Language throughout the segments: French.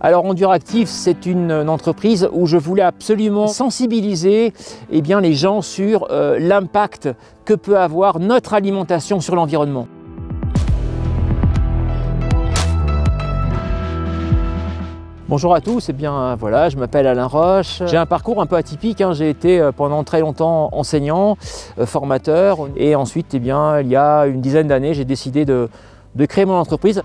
Alors Enduractive, c'est une entreprise où je voulais absolument sensibiliser les gens sur l'impact que peut avoir notre alimentation sur l'environnement. Bonjour à tous, voilà, je m'appelle Alain Roche. J'ai un parcours un peu atypique, j'ai été pendant très longtemps enseignant, formateur, et ensuite il y a une dizaine d'années j'ai décidé de créer mon entreprise.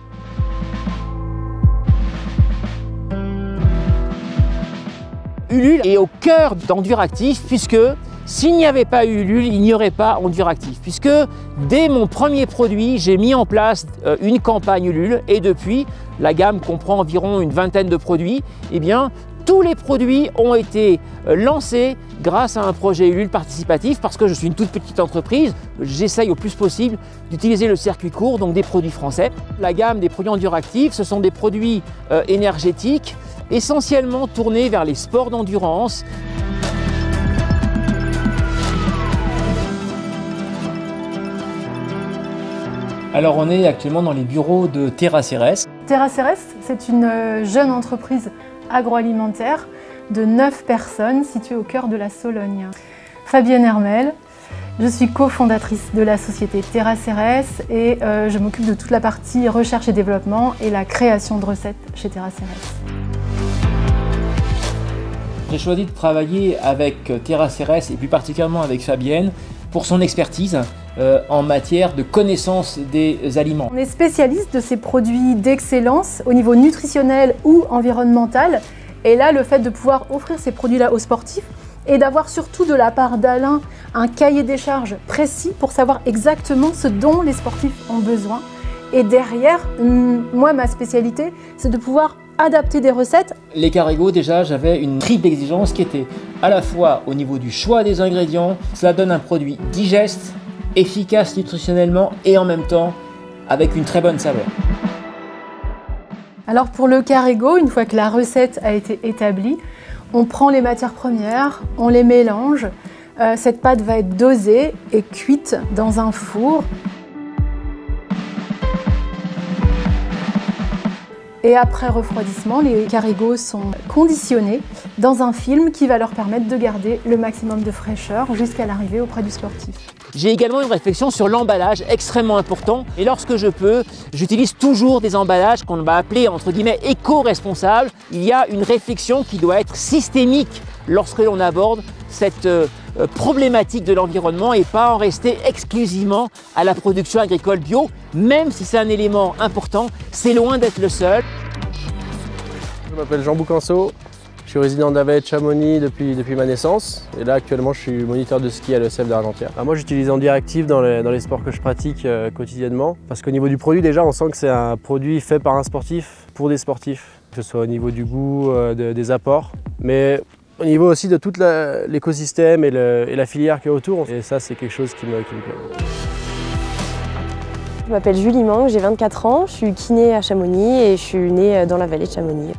Ulule est au cœur d'Enduractive puisque s'il n'y avait pas Ulule, il n'y aurait pas Enduractive. Puisque dès mon premier produit, j'ai mis en place une campagne Ulule et depuis, la gamme comprend environ une vingtaine de produits. Tous les produits ont été lancés grâce à un projet Ulule participatif parce que je suis une toute petite entreprise. J'essaye au plus possible d'utiliser le circuit court, donc des produits français. La gamme des produits Enduractive, ce sont des produits énergétiques essentiellement tournés vers les sports d'endurance. Alors on est actuellement dans les bureaux de Terra Ceres. Terra Ceres, c'est une jeune entreprise agroalimentaire de 9 personnes située au cœur de la Sologne. Fabienne Hermel, je suis cofondatrice de la société Terra Ceres et je m'occupe de toute la partie recherche et développement et la création de recettes chez Terra Ceres. J'ai choisi de travailler avec Terra Ceres et plus particulièrement avec Fabienne pour son expertise en matière de connaissance des aliments. On est spécialiste de ces produits d'excellence au niveau nutritionnel ou environnemental. Et là, le fait de pouvoir offrir ces produits-là aux sportifs et d'avoir surtout de la part d'Alain un cahier des charges précis pour savoir exactement ce dont les sportifs ont besoin. Et derrière, moi, ma spécialité, c'est de pouvoir adapter des recettes. Les Carigo, déjà, j'avais une triple exigence qui était à la fois au niveau du choix des ingrédients, cela donne un produit digeste, efficace nutritionnellement et en même temps avec une très bonne saveur. Alors pour le Carigo, une fois que la recette a été établie, on prend les matières premières, on les mélange. Cette pâte va être dosée et cuite dans un four. Et après refroidissement, les Carigo sont conditionnés dans un film qui va leur permettre de garder le maximum de fraîcheur jusqu'à l'arrivée auprès du sportif. J'ai également une réflexion sur l'emballage extrêmement important et lorsque je peux, j'utilise toujours des emballages qu'on va appeler entre guillemets éco-responsables. Il y a une réflexion qui doit être systémique lorsque l'on aborde cette problématique de l'environnement et pas en rester exclusivement à la production agricole bio, même si c'est un élément important, c'est loin d'être le seul. Je m'appelle Jean Boucanceau, je suis résident de la vallée de Chamonix depuis ma naissance et là actuellement je suis moniteur de ski à l'ESF d'Argentière. Moi j'utilise Enduractive dans les sports que je pratique quotidiennement parce qu'au niveau du produit déjà on sent que c'est un produit fait par un sportif pour des sportifs, que ce soit au niveau du goût, des apports, mais au niveau aussi de tout l'écosystème et la filière qui est autour, et ça c'est quelque chose qui me plaît. Je m'appelle Julie Mang, j'ai 24 ans, je suis kiné à Chamonix et je suis née dans la vallée de Chamonix.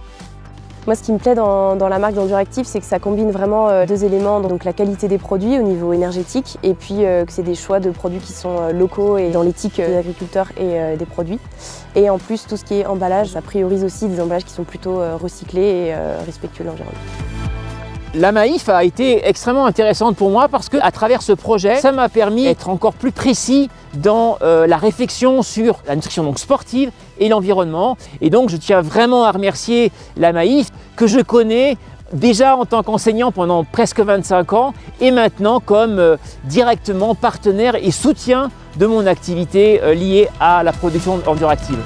Moi ce qui me plaît dans la marque d'Enduractive, c'est que ça combine vraiment deux éléments, donc la qualité des produits au niveau énergétique et puis que c'est des choix de produits qui sont locaux et dans l'éthique des agriculteurs et des produits. Et en plus tout ce qui est emballage, ça priorise aussi des emballages qui sont plutôt recyclés et respectueux de l'environnement. La Maïf a été extrêmement intéressante pour moi parce qu'à travers ce projet, ça m'a permis d'être encore plus précis dans la réflexion sur la nutrition donc sportive et l'environnement. Et donc je tiens vraiment à remercier la Maïf que je connais déjà en tant qu'enseignant pendant presque 25 ans et maintenant comme directement partenaire et soutien de mon activité liée à la production Enduractive.